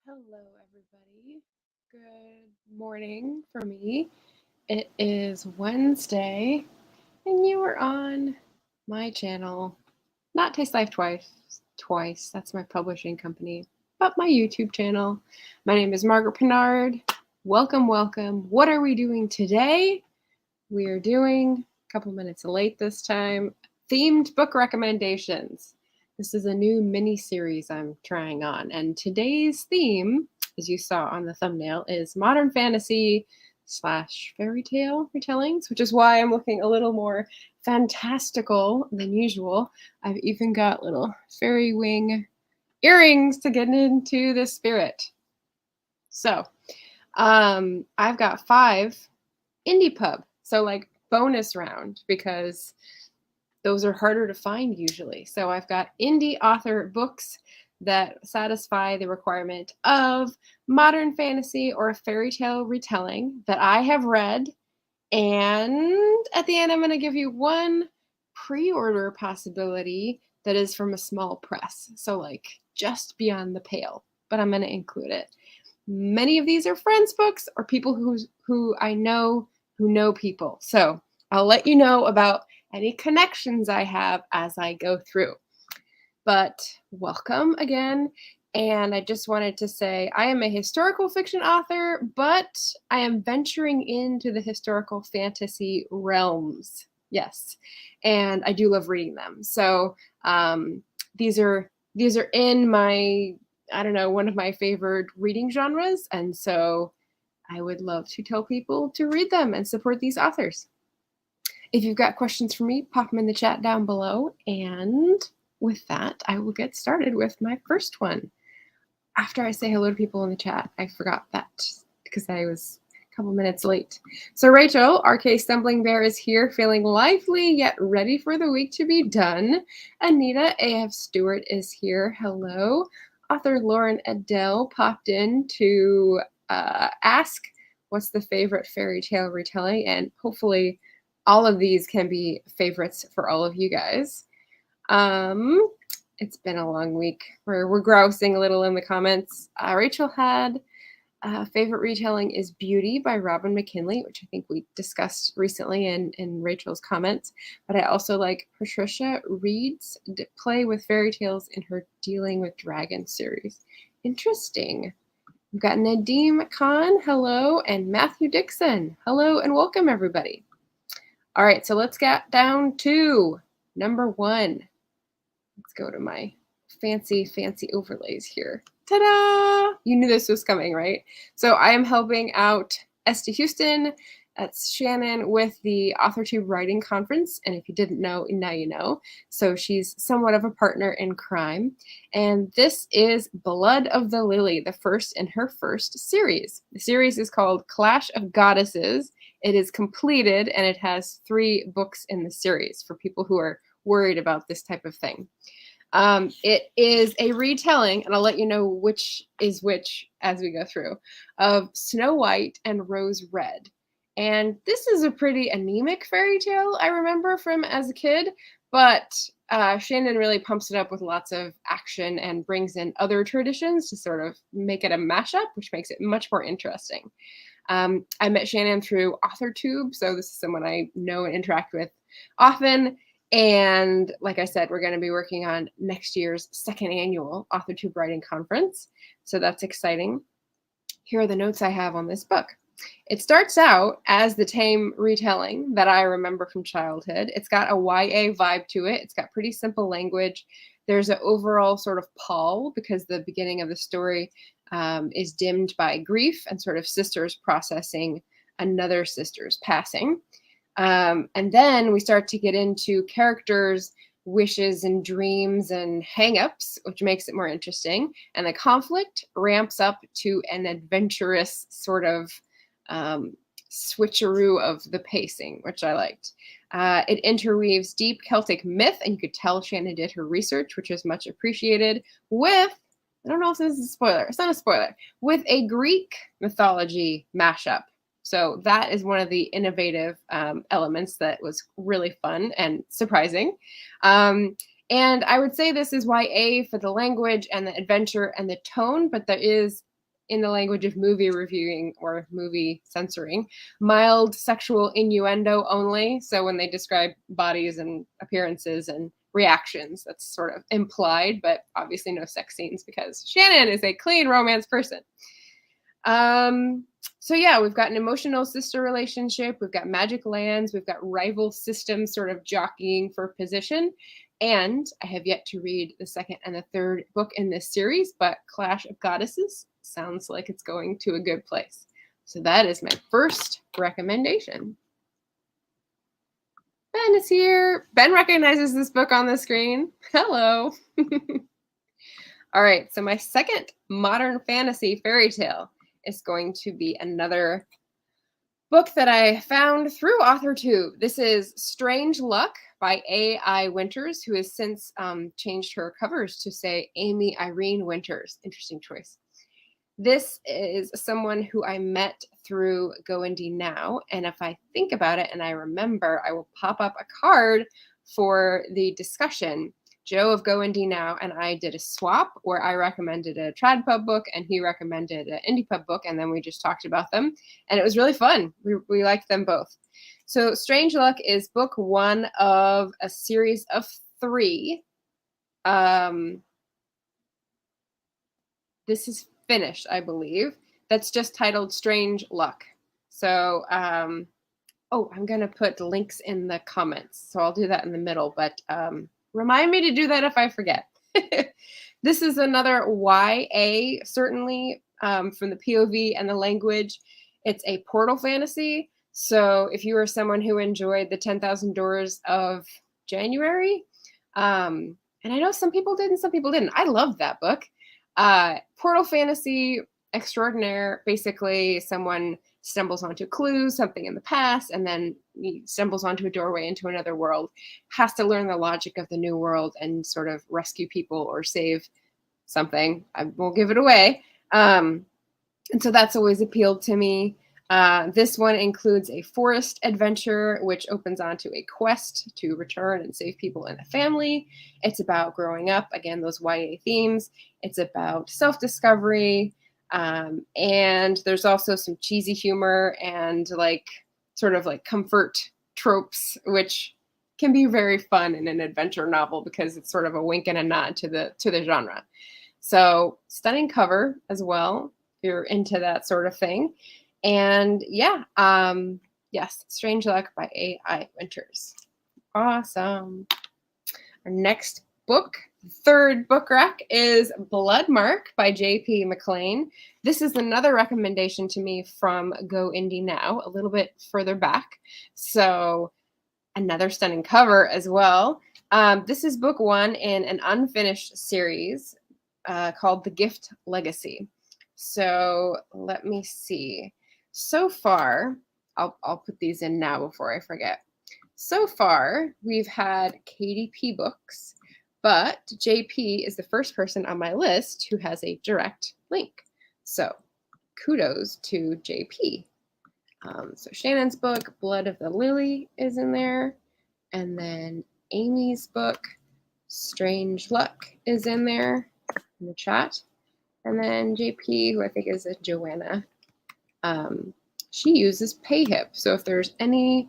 Hello, everybody. Good morning for me. It is Wednesday, and you are on my channel, not Taste Life Twice. That's my publishing company, but my YouTube channel. My name is Margaret Pinard. Welcome, welcome. What are we doing today? We are doing, a couple minutes late this time, themed book recommendations. This is a new mini series I'm trying on, and today's theme, as you saw on the thumbnail, is modern fantasy / fairy tale retellings, which is why I'm looking a little more fantastical than usual. I've even got little fairy wing earrings to get into the spirit. So, I've got 5 indie pub, so like bonus round, because those are harder to find usually. So I've got indie author books that satisfy the requirement of modern fantasy or a fairy tale retelling that I have read. And at the end, I'm going to give you one pre-order possibility that is from a small press. So like just beyond the pale, but I'm going to include it. Many of these are friends' books or people who I know who know people. So I'll let you know about any connections I have as I go through. But welcome again. And I just wanted to say I am a historical fiction author, but I am venturing into the historical fantasy realms. Yes. And I do love reading them. So these are in my, I don't know, one of my favorite reading genres. And so I would love to tell people to read them and support these authors. If you've got questions for me, pop them in the chat down below. And with that, I will get started with my first one. After I say hello to people in the chat, I forgot that because I was a couple minutes late. So Rachel, RK Stumbling Bear, is here, feeling lively yet ready for the week to be done. Anita AF Stewart is here. Hello. Author Lauren Adele popped in to ask what's the favorite fairy tale retelling, and hopefully all of these can be favorites for all of you guys. It's been a long week. We're grousing a little in the comments. Rachel had favorite retelling is Beauty by Robin McKinley, which I think we discussed recently in Rachel's comments. But I also like Patricia Reed's play with fairy tales in her Dealing with Dragons series. Interesting. We've got Nadeem Khan, hello, and Matthew Dixon, hello, and welcome everybody. All right, so let's get down to number 1. Let's go to my fancy overlays here. Ta-da! You knew this was coming, right? So I am helping out Esty Houston, that's Shannon, with the AuthorTube Writing Conference. And if you didn't know, now you know. So she's somewhat of a partner in crime. And this is Blood of the Lily, the first in her first series. The series is called Clash of Goddesses. It is completed, and it has 3 books in the series for people who are worried about this type of thing. It is a retelling, and I'll let you know which is which as we go through, of Snow White and Rose Red. And this is a pretty anemic fairy tale I remember from as a kid, but Shannon really pumps it up with lots of action and brings in other traditions to sort of make it a mashup, which makes it much more interesting. I met Shannon through AuthorTube, so this is someone I know and interact with often. And like I said, we're going to be working on next year's 2nd annual AuthorTube Writing Conference. So that's exciting. Here are the notes I have on this book. It starts out as the tame retelling that I remember from childhood. It's got a YA vibe to it. It's got pretty simple language. There's an overall sort of pall because the beginning of the story is dimmed by grief and sort of sisters processing another sister's passing. And then we start to get into characters' wishes and dreams and hang-ups, which makes it more interesting. And the conflict ramps up to an adventurous sort of switcheroo of the pacing, which I liked. It interweaves deep Celtic myth, and you could tell Shannon did her research, which is much appreciated, with, I don't know if this is a spoiler, it's not a spoiler, with a Greek mythology mashup. So that is one of the innovative elements that was really fun and surprising. And I would say this is YA for the language and the adventure and the tone, but there is in the language of movie reviewing or movie censoring, mild sexual innuendo only. So when they describe bodies and appearances and reactions, that's sort of implied, but obviously no sex scenes because Shannon is a clean romance person. So yeah, we've got an emotional sister relationship, we've got magic lands, we've got rival systems sort of jockeying for position. And I have yet to read the second and the third book in this series, but Clash of Goddesses sounds like it's going to a good place. So that is my first recommendation. Ben is here. Ben recognizes this book on the screen. Hello. All right, so my second modern fantasy fairy tale is going to be another book that I found through AuthorTube. This is Strange Luck by A.I. Winters, who has since changed her covers to say Amy Irene Winters. Interesting choice. This is someone who I met through Go Indie Now, and if I think about it and I remember, I will pop up a card for the discussion. Joe of Go Indie Now and I did a swap where I recommended a trad pub book and he recommended an indie pub book, and then we just talked about them, and it was really fun. We liked them both. So Strange Luck is book one of a series of 3. This is finished, I believe. That's just titled Strange Luck. So, oh, I'm going to put links in the comments. So I'll do that in the middle, but remind me to do that if I forget. This is another YA, certainly, from the POV and the language. It's a portal fantasy. So if you are someone who enjoyed the 10,000 Doors of January, and I know some people did and some people didn't. I loved that book. Portal fantasy extraordinaire. Basically, someone stumbles onto clues, something in the past, and then he stumbles onto a doorway into another world, has to learn the logic of the new world and sort of rescue people or save something. I won't give it away. And so that's always appealed to me. This one includes a forest adventure, which opens onto a quest to return and save people in a family. It's about growing up, again, those YA themes. It's about self-discovery. And there's also some cheesy humor and like sort of like comfort tropes, which can be very fun in an adventure novel because it's sort of a wink and a nod to the genre. So stunning cover as well, if you're into that sort of thing. And yeah, yes, Strange Luck by A.I. Winters. Awesome. Our next book, third book rec, is Bloodmark by J.P. McLean. This is another recommendation to me from Go Indie Now, a little bit further back. So another stunning cover as well. This is book one in an unfinished series called The Gift Legacy. So let me see. So far, I'll put these in now before I forget. So far, we've had KDP books, but JP is the first person on my list who has a direct link. So kudos to JP. So Shannon's book, Blood of the Lily, is in there. And then Amy's book, Strange Luck, is in there in the chat. And then JP, who I think is a Joanna, she uses PayHip. So if there's any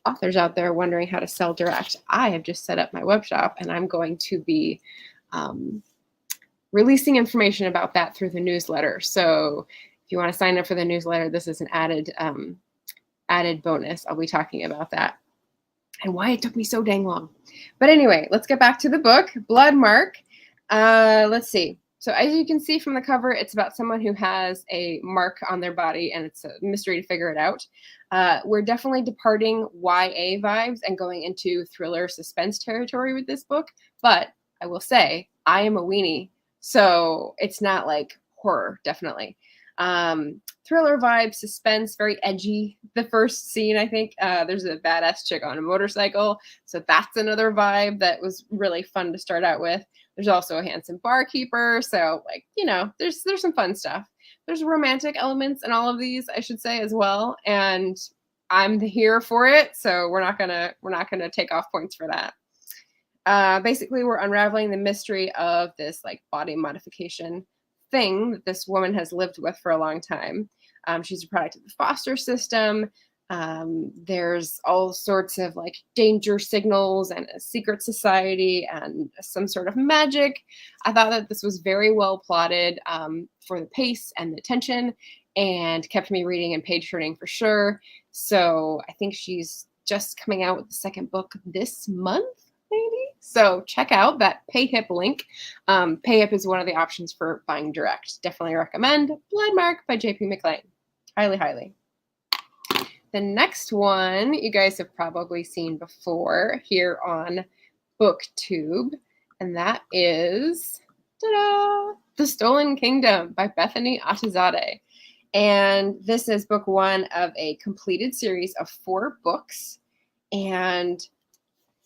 authors out there wondering how to sell direct, I have just set up my web shop and I'm going to be releasing information about that through the newsletter. So if you want to sign up for the newsletter, this is an added bonus. I'll be talking about that and why it took me so dang long. But anyway, let's get back to the book, Bloodmark. Let's see. So as you can see from the cover, it's about someone who has a mark on their body, and it's a mystery to figure it out. We're definitely departing YA vibes and going into thriller suspense territory with this book. But I will say, I am a weenie, so it's not like horror, definitely. Thriller vibe, suspense, very edgy. The first scene, I think, there's a badass chick on a motorcycle. So that's another vibe that was really fun to start out with. There's also a handsome barkeeper. So like, you know, there's some fun stuff. There's romantic elements in all of these, I should say, as well. And I'm here for it. So we're not gonna take off points for that. Basically, we're unraveling the mystery of this like body modification thing that this woman has lived with for a long time. She's a product of the foster system. There's all sorts of like danger signals and a secret society and some sort of magic. I thought that this was very well plotted for the pace and the tension, and kept me reading and page turning for sure. So I think she's just coming out with the second book this month, maybe. So check out that PayHip link. PayHip is one of the options for buying direct. Definitely recommend Bloodmark by J.P. McLean. Highly, highly. The next one you guys have probably seen before here on BookTube, and that is ta-da, The Stolen Kingdom by Bethany Atazadeh. And this is book one of a completed series of 4 books. And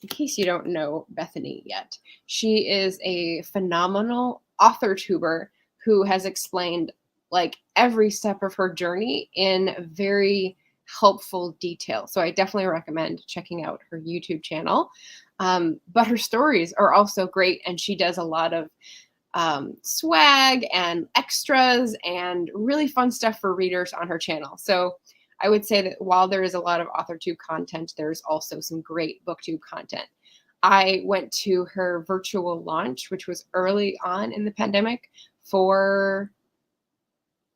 in case you don't know Bethany yet, she is a phenomenal author tuber who has explained like every step of her journey in very helpful detail. So I definitely recommend checking out her YouTube channel. But her stories are also great, and she does a lot of swag and extras and really fun stuff for readers on her channel. So I would say that while there is a lot of AuthorTube content, there's also some great BookTube content. I went to her virtual launch, which was early on in the pandemic, for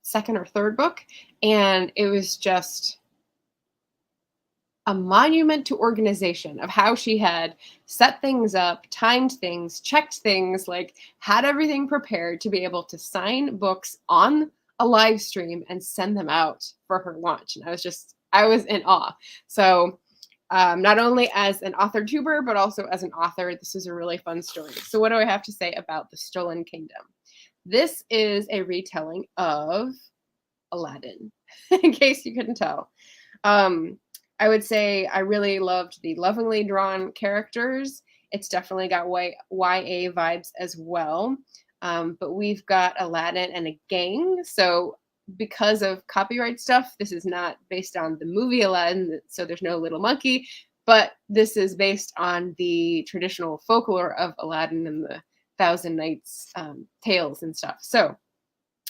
second or third book, and it was just a monument to organization of how she had set things up, timed things, checked things, like had everything prepared to be able to sign books on a live stream and send them out for her launch. And I was in awe. So not only as an author tuber, but also as an author, this is a really fun story. So what do I have to say about The Stolen Kingdom? This is a retelling of Aladdin, in case you couldn't tell. I would say I really loved the lovingly drawn characters. It's definitely got YA vibes as well. But we've got Aladdin and a gang. So because of copyright stuff, this is not based on the movie Aladdin, so there's no little monkey, but this is based on the traditional folklore of Aladdin and the Thousand Nights tales and stuff. So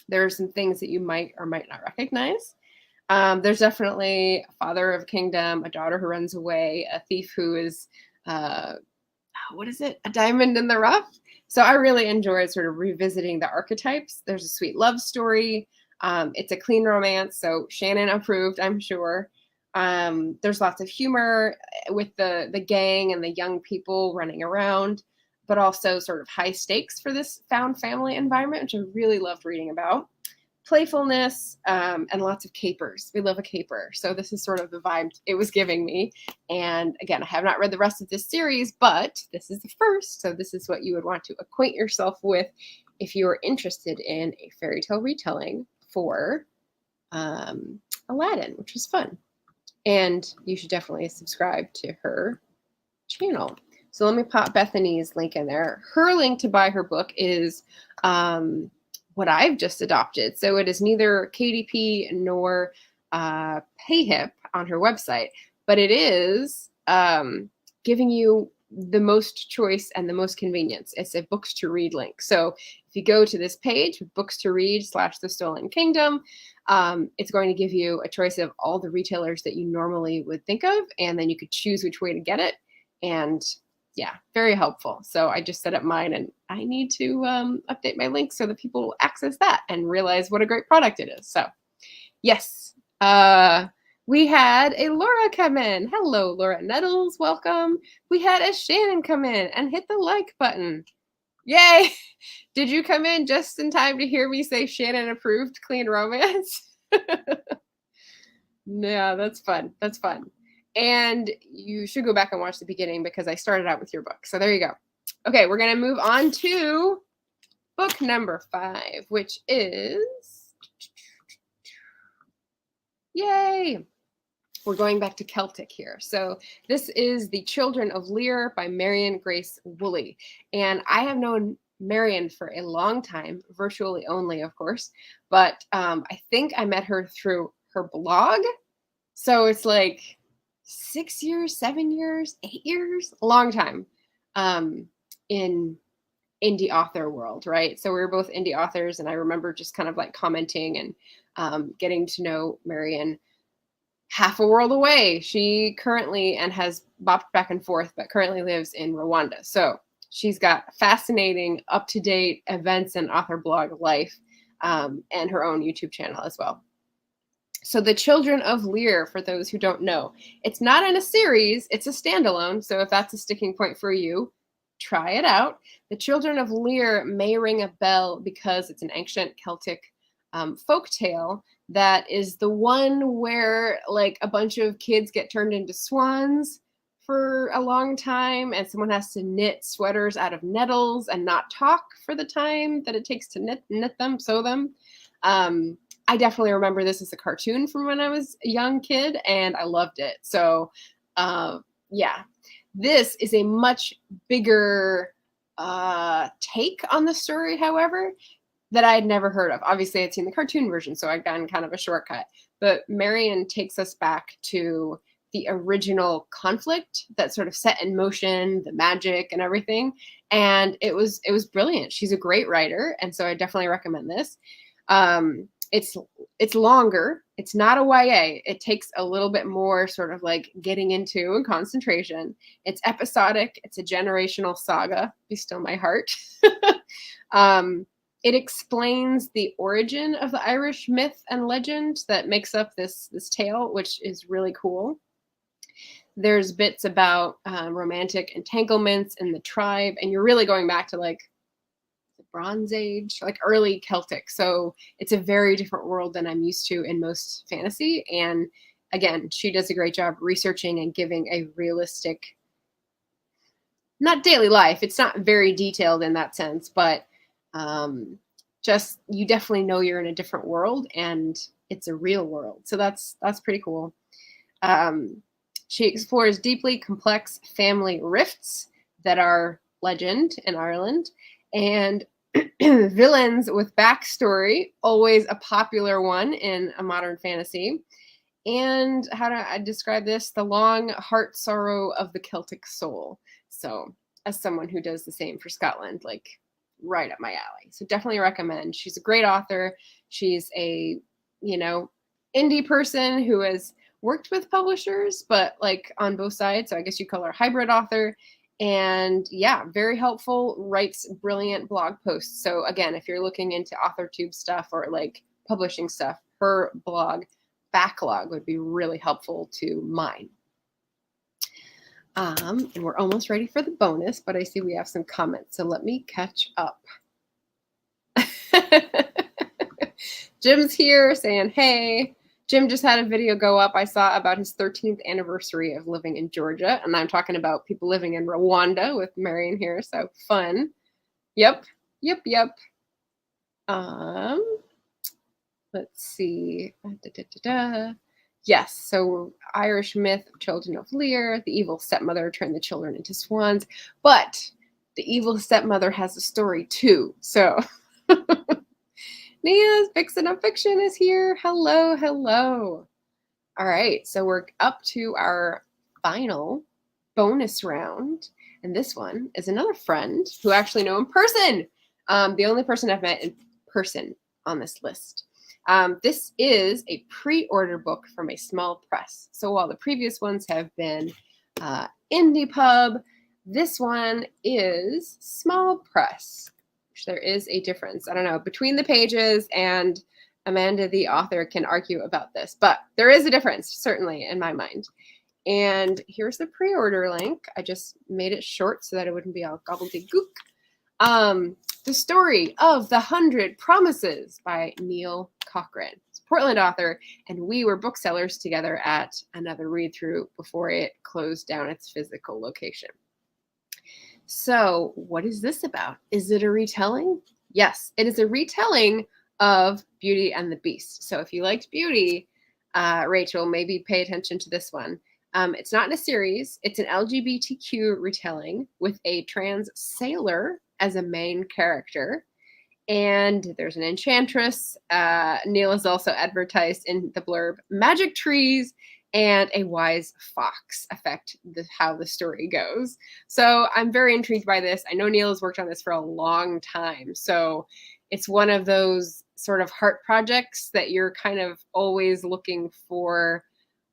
there are some things that you might or might not recognize. There's definitely a father of a kingdom, a daughter who runs away, a thief who is, what is it? A diamond in the rough. So I really enjoyed sort of revisiting the archetypes. There's a sweet love story. It's a clean romance, so Shannon approved, I'm sure. There's lots of humor with the gang and the young people running around, but also sort of high stakes for this found family environment, which I really loved reading about. Playfulness, and lots of capers. We love a caper. So this is sort of the vibe it was giving me. And again, I have not read the rest of this series, but this is the first. So this is what you would want to acquaint yourself with if you are interested in a fairy tale retelling for Aladdin, which was fun. And you should definitely subscribe to her channel. So let me pop Bethany's link in there. Her link to buy her book is what I've just adopted. So it is neither KDP nor PayHip on her website, but it is giving you the most choice and the most convenience. It's a books to read link. So if you go to this page, books to read / The Stolen Kingdom, it's going to give you a choice of all the retailers that you normally would think of, and then you could choose which way to get it. And yeah, very helpful. So I just set up mine, and I need to update my link so that people will access that and realize what a great product it is. So yes, we had a Laura come in. Hello, Laura Nettles. Welcome. We had a Shannon come in and hit the like button. Yay. Did you come in just in time to hear me say Shannon approved clean romance? Yeah, that's fun. That's fun. And you should go back and watch the beginning because I started out with your book. So there you go. Okay, we're going to move on to book number 5, which is, yay, we're going back to Celtic here. So this is The Children of Lear by Marion Grace Woolley. And I have known Marion for a long time, virtually only, of course. But I think I met her through her blog. So it's like 6 years, 7 years, 8 years, a long time in indie author world, right? So we were both indie authors, and I remember just kind of like commenting and getting to know Marion half a world away. She currently, and has bopped back and forth, but currently lives in Rwanda. So she's got fascinating, up-to-date events and author blog life, and her own YouTube channel as well. So the Children of Lear, for those who don't know, it's not in a series, it's a standalone. So if that's a sticking point for you, try it out. The Children of Lear may ring a bell because it's an ancient Celtic folk tale that is the one where like a bunch of kids get turned into swans for a long time, and someone has to knit sweaters out of nettles and not talk for the time that it takes to knit them, sew them. I definitely remember this as a cartoon from when I was a young kid, and I loved it. So, yeah, this is a much bigger take on the story, however, that I had never heard of. Obviously, I'd seen the cartoon version, so I'd gotten kind of a shortcut. But Marion takes us back to the original conflict that sort of set in motion the magic and everything, and it was brilliant. She's a great writer, and so I definitely recommend this. It's longer. It's not a YA. It takes a little bit more sort of like getting into and concentration. It's episodic. It's a generational saga. Be still my heart. It explains the origin of the Irish myth and legend that makes up this tale, which is really cool. There's bits about romantic entanglements in the tribe, and you're really going back to like Bronze Age, like early Celtic. So it's a very different world than I'm used to in most fantasy. And again, she does a great job researching and giving a realistic, not daily life. It's not very detailed in that sense, but just you definitely know you're in a different world and it's a real world. So that's pretty cool. She explores deeply complex family rifts that are legend in Ireland, and villains with backstory, always a popular one in a modern fantasy. And how do I describe this? The long heart sorrow of the Celtic soul. So as someone who does the same for Scotland, like right up my alley. So definitely recommend. She's a great author. She's a, indie person who has worked with publishers, but like on both sides. So I guess you call her a hybrid author. And yeah, very helpful, writes brilliant blog posts. So again, if you're looking into AuthorTube stuff or like publishing stuff, her blog backlog would be really helpful to mine. And we're almost ready for the bonus, but I see we have some comments, so let me catch up. Jim's here saying, hey. Jim just had a video go up I saw about his 13th anniversary of living in Georgia. And I'm talking about people living in Rwanda with Marion here. So fun. Yep. Let's see. Yes. So Irish myth of Children of Lear. The evil stepmother turned the children into swans. But the evil stepmother has a story too. So... Nia's Fiction of Fiction is here. Hello. All right, so we're up to our final bonus round. And this one is another friend who I actually know in person. The only person I've met in person on this list. This is a pre-order book from a small press. So while the previous ones have been Indie Pub, this one is small press. There is a difference. I don't know, between the pages, and Amanda, the author, can argue about this, but there is a difference, certainly, in my mind. And here's the pre-order link. I just made it short so that it wouldn't be all gobbledygook. The Story of the 100 Promises by Neil Cochran. It's a Portland author, and we were booksellers together at another read-through before it closed down its physical location. So what is this about? Is it a retelling? Yes, it is a retelling of Beauty and the Beast. So if you liked Beauty, Rachel, maybe pay attention to this one. It's not in a series. It's an LGBTQ retelling with a trans sailor as a main character. And there's an enchantress. Neil is also advertised in the blurb, magic trees, and a wise fox affect how the story goes. So I'm very intrigued by this. I know Neil has worked on this for a long time. So it's one of those sort of heart projects that you're kind of always looking for.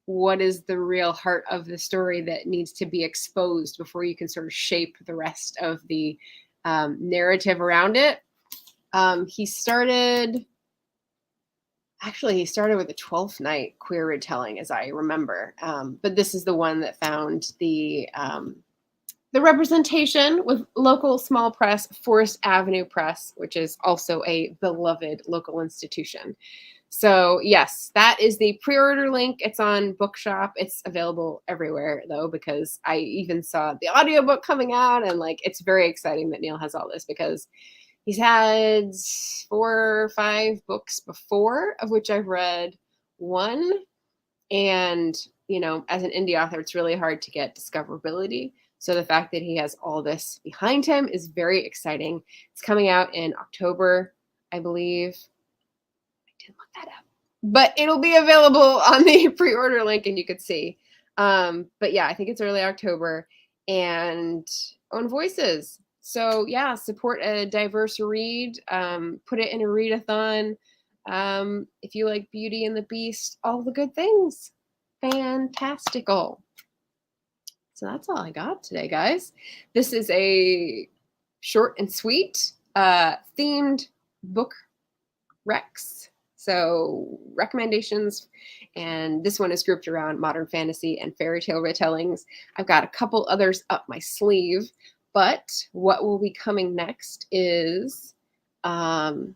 What is the real heart of the story that needs to be exposed before you can sort of shape the rest of the narrative around it? He started with the 12th Night queer retelling, as I remember. But this is the one that found the representation with local small press, Forest Avenue Press, which is also a beloved local institution. So yes, that is the pre-order link. It's on Bookshop. It's available everywhere though, because I even saw the audiobook coming out, and like it's very exciting that Neil has all this because he's had 4 or 5 books before, of which I've read one. And, you know, as an indie author, it's really hard to get discoverability. So the fact that he has all this behind him is very exciting. It's coming out in October, I believe. I didn't look that up. But it'll be available on the pre-order link and you could see. But yeah, I think it's early October. And Own Voices. So yeah, support a diverse read. Put it in a readathon. If you like Beauty and the Beast, all the good things. Fantastical. So that's all I got today, guys. This is a short and sweet themed book recs. So recommendations, and this one is grouped around modern fantasy and fairy tale retellings. I've got a couple others up my sleeve, but what will be coming next is the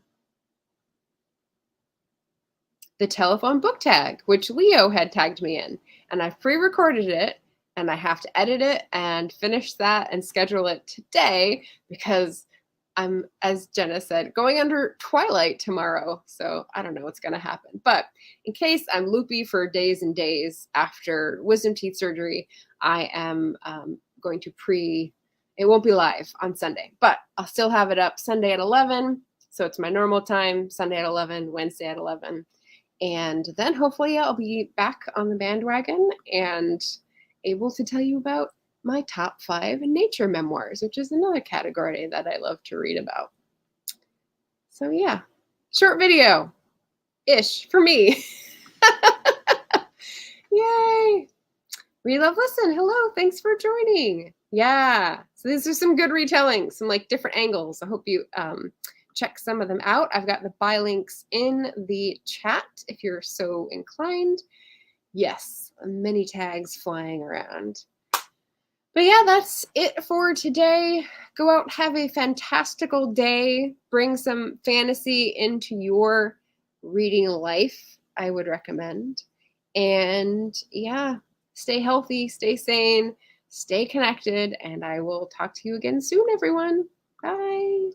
telephone book tag, which Leo had tagged me in, and I've pre-recorded it, and I have to edit it and finish that and schedule it today because I'm, as Jenna said, going under twilight tomorrow. So I don't know what's going to happen. But in case I'm loopy for days and days after wisdom teeth surgery, I am going to it won't be live on Sunday, but I'll still have it up Sunday at 11. So it's my normal time, Sunday at 11, Wednesday at 11. And then hopefully I'll be back on the bandwagon and able to tell you about my top 5 nature memoirs, which is another category that I love to read about. So yeah, short video-ish for me. Yay! Read, love, listen. Hello, thanks for joining. Yeah, so these are some good retellings, some like different angles. I hope you check some of them out. I've got the buy links in the chat if you're so inclined. Yes, many tags flying around. But yeah, that's it for today. Go out, have a fantastical day. Bring some fantasy into your reading life, I would recommend. And yeah, stay healthy, stay sane, stay connected, and I will talk to you again soon, everyone. Bye.